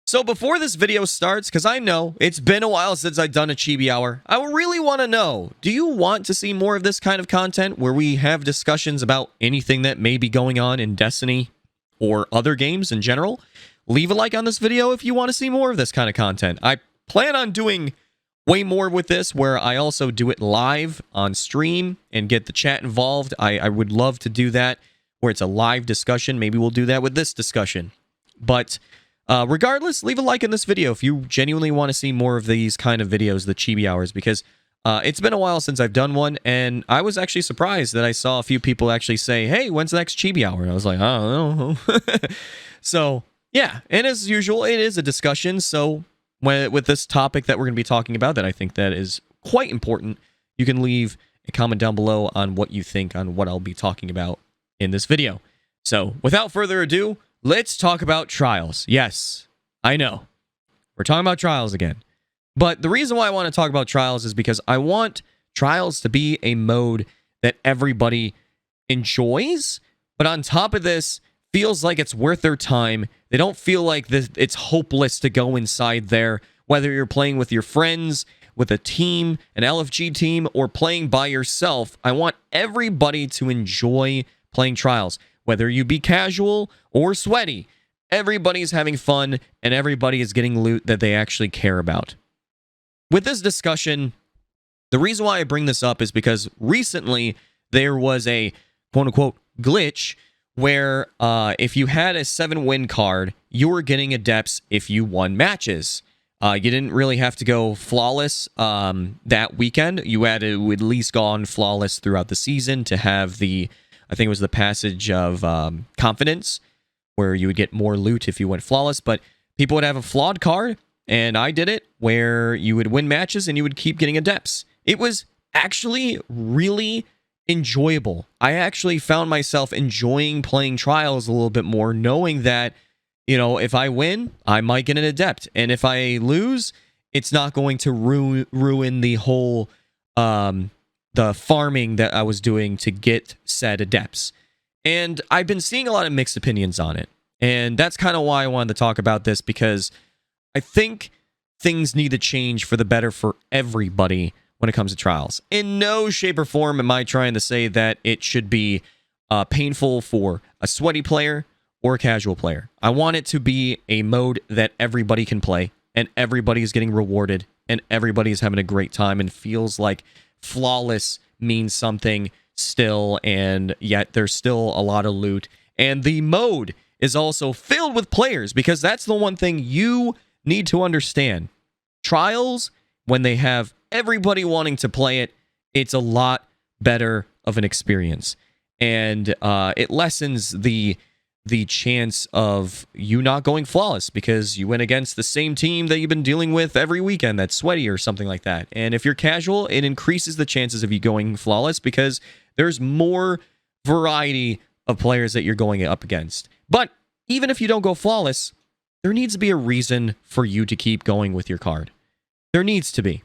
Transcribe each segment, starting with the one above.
So before this video starts, because I know it's been a while since I've done a Chibi Hour, I really want to know, do you want to see more of this kind of content where we have discussions about anything that may be going on in Destiny or other games in general? Leave a like on this video if you want to see more of this kind of content. I plan on doing way more with this, where I also do it live on stream and get the chat involved. I would love to do that, where it's a live discussion. Maybe we'll do that with this discussion. But regardless, leave a like in this video if you genuinely want to see more of these kind of videos, the Chibi Hours, because it's been a while since I've done one, and I was actually surprised that I saw a few people actually say, hey, when's the next Chibi Hour? And I was like, I don't know. So, yeah, and as usual, it is a discussion, so with this topic that we're going to be talking about that I think that is quite important, you can leave a comment down below on what you think on what I'll be talking about in this video. So, without further ado, let's talk about Trials. Yes, I know. We're talking about Trials again. But the reason why I want to talk about Trials is because I want Trials to be a mode that everybody enjoys, but on top of this, feels like it's worth their time. They don't feel like it's hopeless to go inside there, whether you're playing with your friends, with a team, an LFG team, or playing by yourself. I want everybody to enjoy playing Trials. Whether you be casual or sweaty, everybody's having fun and everybody is getting loot that they actually care about. With this discussion, the reason why I bring this up is because recently there was a quote-unquote glitch where if you had a 7-win card, you were getting adepts if you won matches. You didn't really have to go flawless that weekend. You had to at least go on flawless throughout the season to have the, I think it was the passage of confidence, where you would get more loot if you went flawless, but people would have a flawed card, and I did it, where you would win matches and you would keep getting adepts. It was actually really enjoyable. I actually found myself enjoying playing Trials a little bit more, knowing that, you know, if I win, I might get an adept, and if I lose, it's not going to ruin the whole the farming that I was doing to get said adepts. And I've been seeing a lot of mixed opinions on it. And that's kind of why I wanted to talk about this, because I think things need to change for the better for everybody when it comes to Trials. In no shape or form am I trying to say that it should be painful for a sweaty player or a casual player. I want it to be a mode that everybody can play, and everybody is getting rewarded, and everybody is having a great time, and feels like flawless means something still, and yet there's still a lot of loot. And the mode is also filled with players, because that's the one thing you need to understand. Trials, when they have everybody wanting to play it, it's a lot better of an experience. And it lessens the chance of you not going flawless, because you went against the same team that you've been dealing with every weekend that's sweaty or something like that. And if you're casual, it increases the chances of you going flawless, because there's more variety of players that you're going up against. But even if you don't go flawless, there needs to be a reason for you to keep going with your card. There needs to be.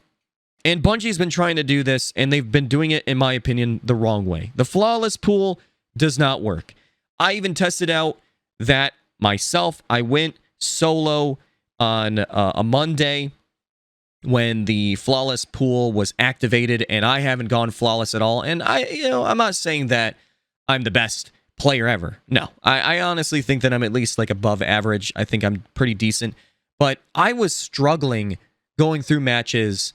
And Bungie's been trying to do this, and they've been doing it, in my opinion, the wrong way. The flawless pool does not work. I even tested out that myself. I went solo on a Monday when the flawless pool was activated, and I haven't gone flawless at all. And I'm not saying that I'm the best player ever. No, I honestly think that I'm at least like above average. I think I'm pretty decent, but I was struggling going through matches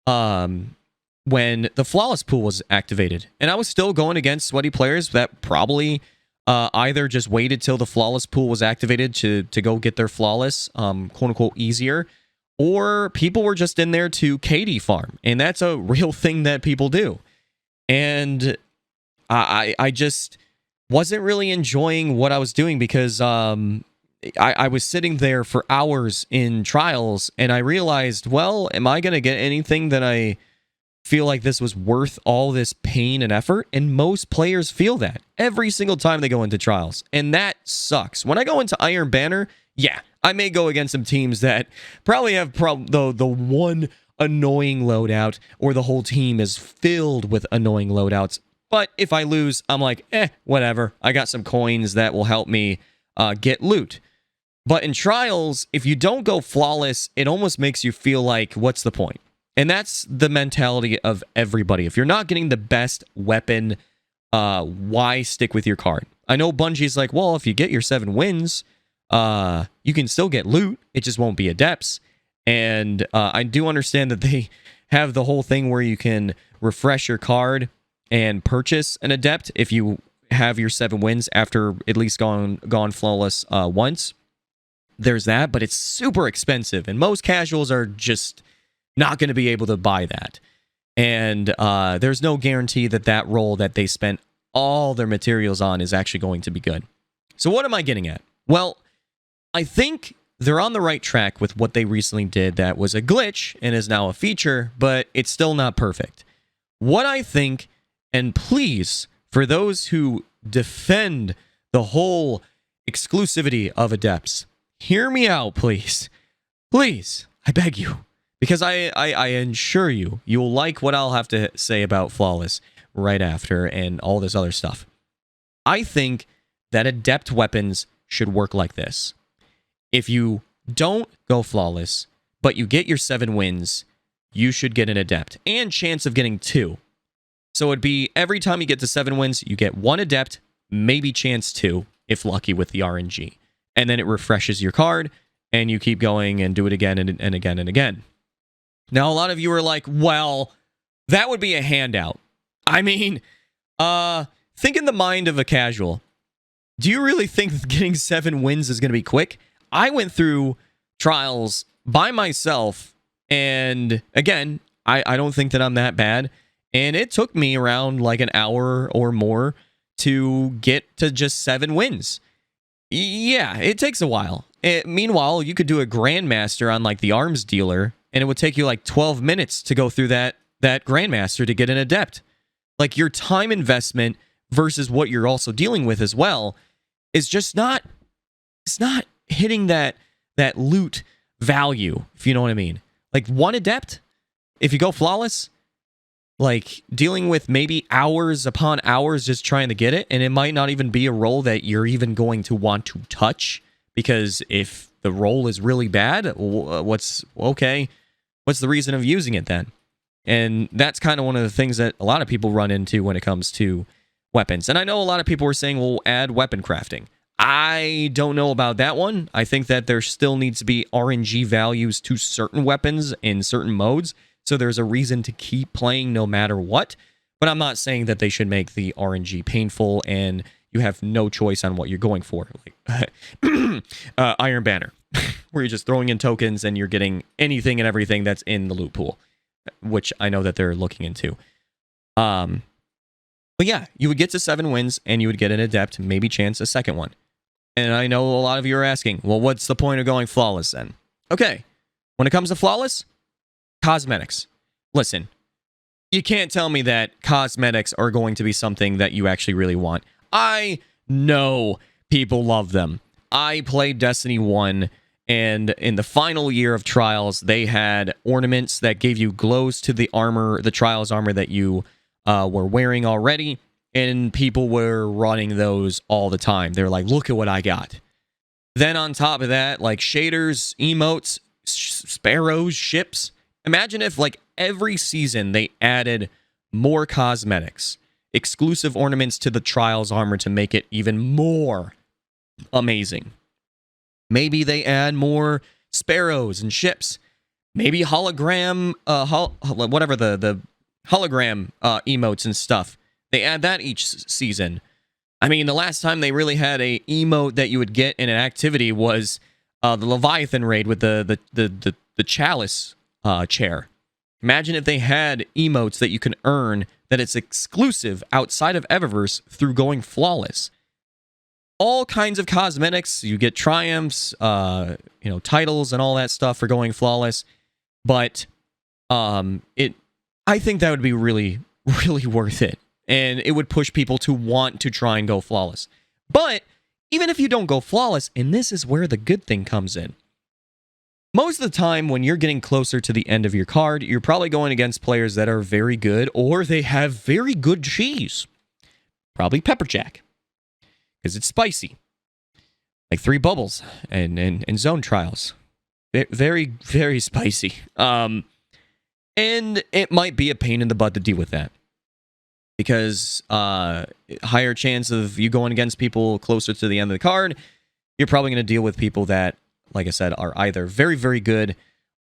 when the flawless pool was activated, and I was still going against sweaty players that probably either just waited till the flawless pool was activated to go get their flawless, quote-unquote, easier, or people were just in there to KD farm, and that's a real thing that people do. And I just wasn't really enjoying what I was doing, because I was sitting there for hours in Trials, and I realized, well, am I going to get anything that I feel like this was worth all this pain and effort? And most players feel that every single time they go into Trials, and that sucks. When I go into Iron Banner, yeah, I may go against some teams that probably have the one annoying loadout, or the whole team is filled with annoying loadouts. But if I lose, I'm like, whatever. I got some coins that will help me get loot. But in trials, if you don't go flawless, it almost makes you feel like, what's the point? And that's the mentality of everybody. If you're not getting the best weapon, why stick with your card? I know Bungie's like, well, if you get your 7 wins, you can still get loot. It just won't be adepts. And I do understand that they have the whole thing where you can refresh your card and purchase an adept if you have your 7 wins after at least gone flawless once. There's that, but it's super expensive, and most casuals are just not going to be able to buy that. And there's no guarantee that that role that they spent all their materials on is actually going to be good. So what am I getting at? Well, I think they're on the right track with what they recently did that was a glitch and is now a feature, but it's still not perfect. What I think, and please, for those who defend the whole exclusivity of adepts, hear me out, please. Please, I beg you. Because I assure you, you'll like what I'll have to say about Flawless right after and all this other stuff. I think that adept weapons should work like this. If you don't go Flawless, but you get your 7 wins, you should get an adept. And chance of getting 2. So it'd be every time you get to 7 wins, you get 1 adept, maybe chance 2, if lucky with the RNG. And then it refreshes your card, and you keep going and do it again and again and again. Now, a lot of you are like, well, that would be a handout. I mean, think in the mind of a casual. Do you really think that getting 7 wins is going to be quick? I went through trials by myself, and again, I don't think that I'm that bad. And it took me around like an hour or more to get to just 7 wins. Yeah, it takes a while. Meanwhile, you could do a Grandmaster on like the arms dealer, and it would take you like 12 minutes to go through that Grandmaster to get an adept. Like your time investment versus what you're also dealing with as well is just not, it's not hitting that loot value, if you know what I mean. Like 1 adept, if you go flawless, like dealing with maybe hours upon hours just trying to get it, and it might not even be a role that you're even going to want to touch, because if the role is really bad, what's the reason of using it then? And that's kind of one of the things that a lot of people run into when it comes to weapons. And I know a lot of people were saying, well, add weapon crafting. I don't know about that one. I think that there still needs to be RNG values to certain weapons in certain modes, so there's a reason to keep playing no matter what. But I'm not saying that they should make the RNG painful and you have no choice on what you're going for. Like Iron Banner, where you're just throwing in tokens and you're getting anything and everything that's in the loot pool, which I know that they're looking into. But yeah, you would get to 7 wins and you would get an adept, maybe chance a second one. And I know a lot of you are asking, well, what's the point of going flawless then? Okay, when it comes to flawless, cosmetics. Listen, you can't tell me that cosmetics are going to be something that you actually really want. I know people love them. I played Destiny 1, and in the final year of Trials, they had ornaments that gave you glows to the armor, the Trials armor that you were wearing already, and people were running those all the time. They're like, look at what I got. Then on top of that, like shaders, emotes, sparrows, ships. Imagine if like every season they added more cosmetics, exclusive ornaments to the Trials armor to make it even more amazing. Maybe they add more sparrows and ships. Maybe hologram, whatever the hologram emotes and stuff. They add that each season. I mean, the last time they really had a emote that you would get in an activity was the Leviathan raid with the chalice chair. Imagine if they had emotes that you can earn that it's exclusive outside of Eververse through going flawless. All kinds of cosmetics. You get triumphs, titles and all that stuff for going flawless. But I think that would be really, really worth it. And it would push people to want to try and go flawless. But even if you don't go flawless, and this is where the good thing comes in. Most of the time, when you're getting closer to the end of your card, you're probably going against players that are very good, or they have very good cheese. Probably pepper jack, because it's spicy. like 3 bubbles and zone trials. Very, very spicy. And it might be a pain in the butt to deal with that. Because higher chance of you going against people closer to the end of the card, you're probably going to deal with people that, like I said, are either very, very good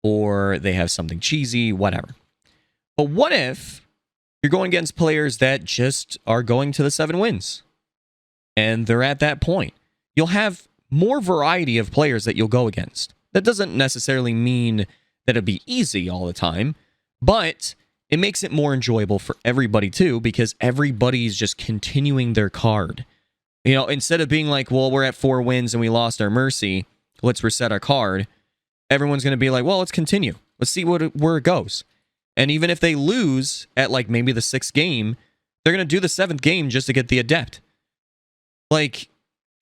or they have something cheesy, whatever. But what if you're going against players that just are going to the 7 wins? And they're at that point. You'll have more variety of players that you'll go against. That doesn't necessarily mean that it'll be easy all the time, but it makes it more enjoyable for everybody too, because everybody's just continuing their card. You know, instead of being like, well, we're at 4 wins and we lost our Mercy, let's reset our card. Everyone's going to be like, well, let's continue. Let's see where it goes. And even if they lose at like maybe the 6th game, they're going to do the 7th game just to get the Adept. Like,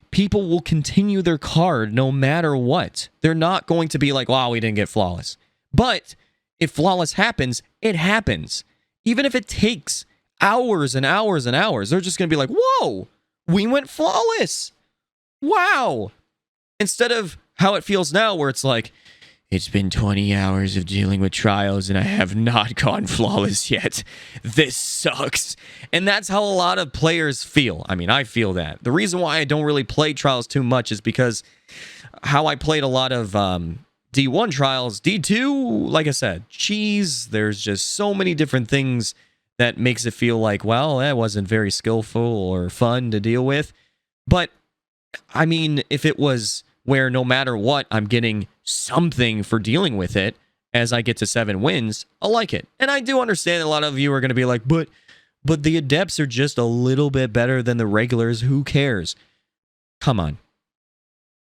people will continue their card no matter what. They're not going to be like, wow, we didn't get Flawless. But if Flawless happens, it happens. Even if it takes hours and hours and hours, they're just going to be like, whoa, we went Flawless. Wow. Instead of how it feels now where it's like, it's been 20 hours of dealing with trials and I have not gone Flawless yet. This sucks. And that's how a lot of players feel. I mean, I feel that. The reason why I don't really play trials too much is because how I played a lot of D1 trials, D2, like I said, cheese. There's just so many different things that makes it feel like, well, that wasn't very skillful or fun to deal with. But, I mean, if it was where no matter what, I'm getting something for dealing with it as I get to 7 wins, I like it. And I do understand a lot of you are going to be like, but the Adepts are just a little bit better than the regulars. Who cares? Come on.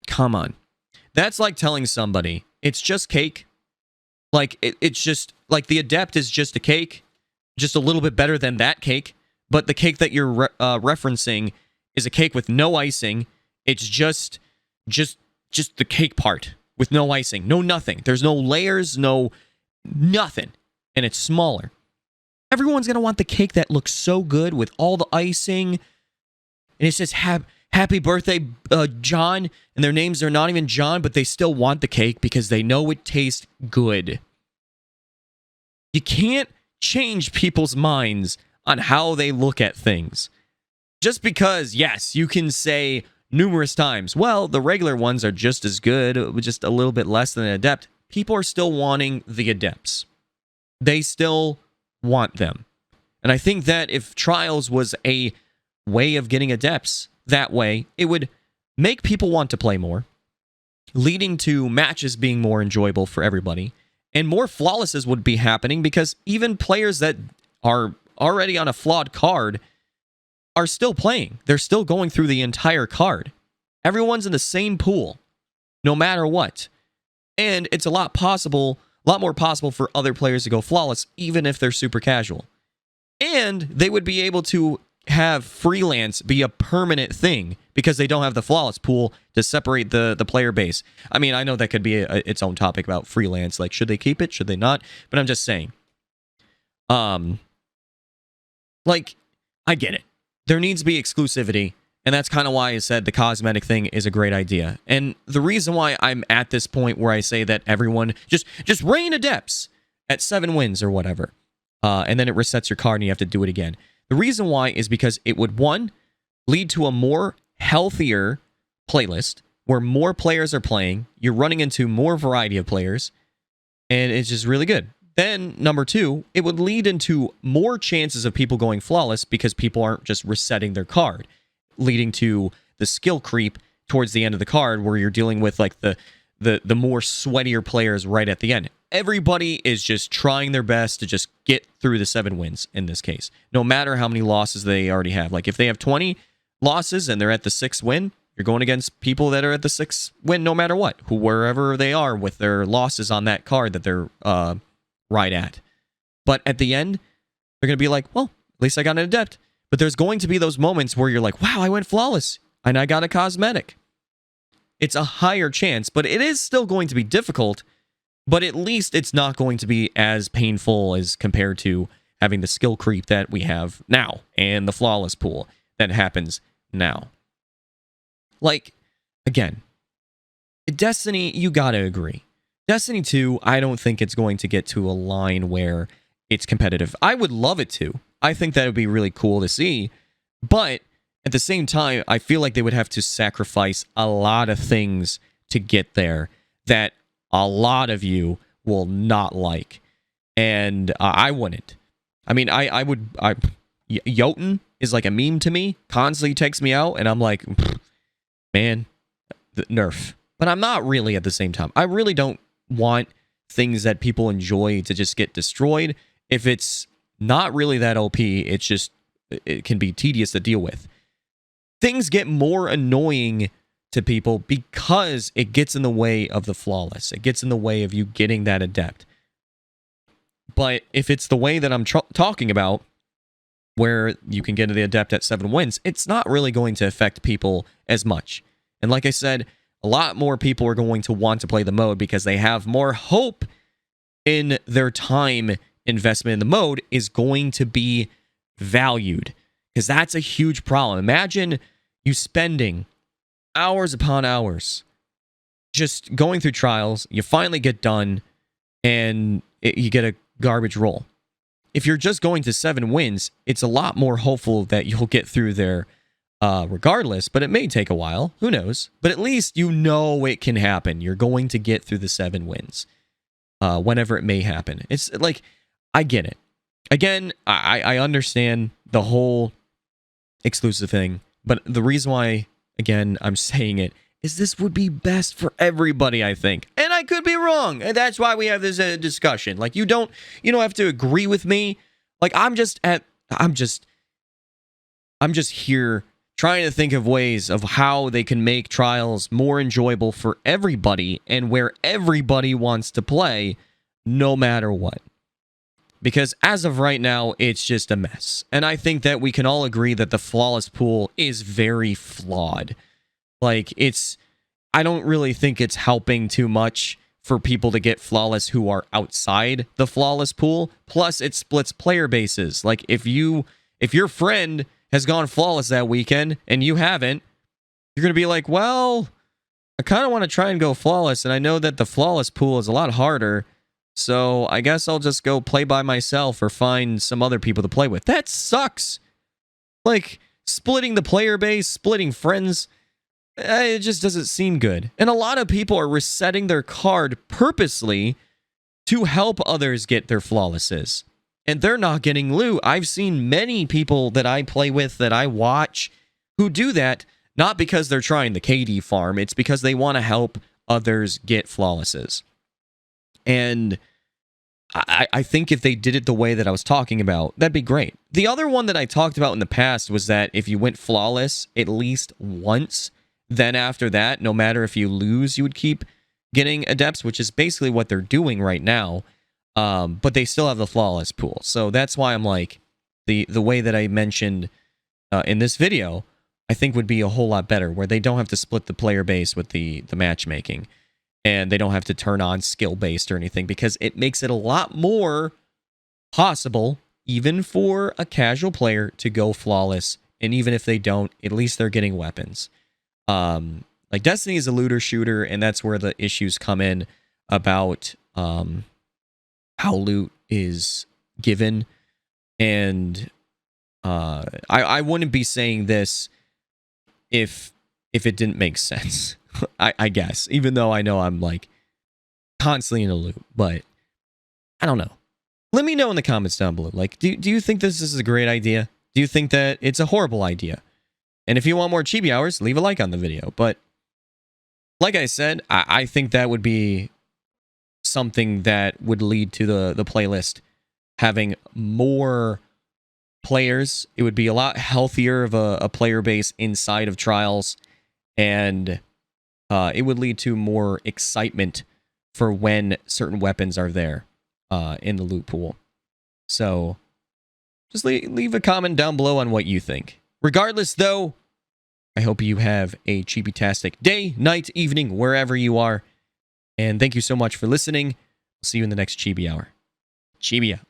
Come on. That's like telling somebody, it's just cake. Like, it's just, like the Adept is just a cake, just a little bit better than that cake. But the cake that you're referencing is a cake with no icing. It's just the cake part with no icing, no nothing. There's no layers, no nothing, and it's smaller. Everyone's going to want the cake that looks so good with all the icing, and it says happy birthday, John, and their names are not even John, but they still want the cake because they know it tastes good. You can't change people's minds on how they look at things. Just because, yes, you can say numerous times, well, the regular ones are just as good, just a little bit less than an Adept. People are still wanting the Adepts. They still want them. And I think that if Trials was a way of getting Adepts that way, it would make people want to play more, leading to matches being more enjoyable for everybody, and more Flawlesses would be happening because even players that are already on a flawed card are still playing. They're still going through the entire card. Everyone's in the same pool, no matter what. And it's a lot more possible for other players to go Flawless, even if they're super casual. And they would be able to have Freelance be a permanent thing because they don't have the Flawless pool to separate the player base. I mean, I know that could be its own topic about Freelance. Like, should they keep it? Should they not? But I'm just saying. Like, I get it. There needs to be exclusivity, and that's kind of why I said the cosmetic thing is a great idea. And the reason why I'm at this point where I say that everyone just rain Adepts at 7 wins or whatever, and then it resets your card and you have to do it again. The reason why is because it would, 1, lead to a more healthier playlist where more players are playing, you're running into more variety of players, and it's just really good. Then, number 2, it would lead into more chances of people going Flawless because people aren't just resetting their card, leading to the skill creep towards the end of the card where you're dealing with like the more sweatier players right at the end. Everybody is just trying their best to just get through the 7 wins in this case, no matter how many losses they already have. Like if they have 20 losses and they're at the 6th win, you're going against people that are at the 6th win no matter what, wherever they are with their losses on that card that they're right at. But at the end, they're going to be like, well, at least I got an Adept. But there's going to be those moments where you're like, wow, I went Flawless and I got a cosmetic. It's a higher chance, but it is still going to be difficult, but at least it's not going to be as painful as compared to having the skill creep that we have now and the Flawless pool that happens now. Like, again, Destiny, you gotta agree. Destiny 2, I don't think it's going to get to a line where it's competitive. I would love it to. I think that would be really cool to see. But at the same time, I feel like they would have to sacrifice a lot of things to get there that a lot of you will not like. And I wouldn't. I mean, I would... Jotun is like a meme to me. Constantly takes me out, and I'm like, man, nerf. But I'm not really at the same time. I really don't want things that people enjoy to just get destroyed. If it's not really that OP, it's just, it can be tedious to deal with. Things get more annoying to people because it gets in the way of the flawless. It gets in the way of you getting that adept. But if it's the way that I'm talking about, where you can get to the adept at 7 wins, it's not really going to affect people as much. And like I said, a lot more people are going to want to play the mode because they have more hope in their time investment in the mode is going to be valued. Because that's a huge problem. Imagine you spending hours upon hours just going through trials, you finally get done, and you get a garbage roll. If you're just going to 7 wins, it's a lot more hopeful that you'll get through there regardless, but it may take a while. Who knows? But at least you know it can happen. You're going to get through the 7 wins whenever it may happen. It's like, I get it. Again, I understand the whole exclusive thing, but the reason why, again, I'm saying it is this would be best for everybody, I think. And I could be wrong. And that's why we have this discussion. Like, you don't have to agree with me. Like, I'm just here trying to think of ways of how they can make trials more enjoyable for everybody and where everybody wants to play no matter what. Because as of right now, it's just a mess. And I think that we can all agree that the flawless pool is very flawed. Like, I don't really think it's helping too much for people to get flawless who are outside the flawless pool. Plus, it splits player bases. Like, if your friend has gone flawless that weekend and you haven't, you're going to be like, well, I kind of want to try and go flawless, and I know that the flawless pool is a lot harder, so I guess I'll just go play by myself or find some other people to play with. That sucks. Like, splitting the player base, splitting friends, it just doesn't seem good. And a lot of people are resetting their card purposely to help others get their flawlesses. And they're not getting loot. I've seen many people that I play with, that I watch, who do that, not because they're trying the KD farm. It's because they want to help others get flawlesses. And I think if they did it the way that I was talking about, that'd be great. The other one that I talked about in the past was that if you went flawless at least once, then after that, no matter if you lose, you would keep getting adepts, which is basically what they're doing right now. But they still have the flawless pool. So that's why I'm like, the way that I mentioned in this video, I think would be a whole lot better, where they don't have to split the player base with the matchmaking. And they don't have to turn on skill-based or anything, because it makes it a lot more possible, even for a casual player, to go flawless. And even if they don't, at least they're getting weapons. Like, Destiny is a looter shooter, and that's where the issues come in about how loot is given. And I wouldn't be saying this if it didn't make sense. I guess, even though I know I'm like constantly in a loop, but I don't know. Let me know in the comments down below. Like, do you think this is a great idea? Do you think that it's a horrible idea? And if you want more Chibi hours, leave a like on the video. But like I said, I think that would be something that would lead to the playlist having more players. It would be a lot healthier of a player base inside of trials, and it would lead to more excitement for when certain weapons are there in the loot pool. So just leave a comment down below on what you think. Regardless, though, I hope you have a Chibi-tastic day, night, evening, wherever you are. And thank you so much for listening. I'll see you in the next Chibi Hour. Chibi out.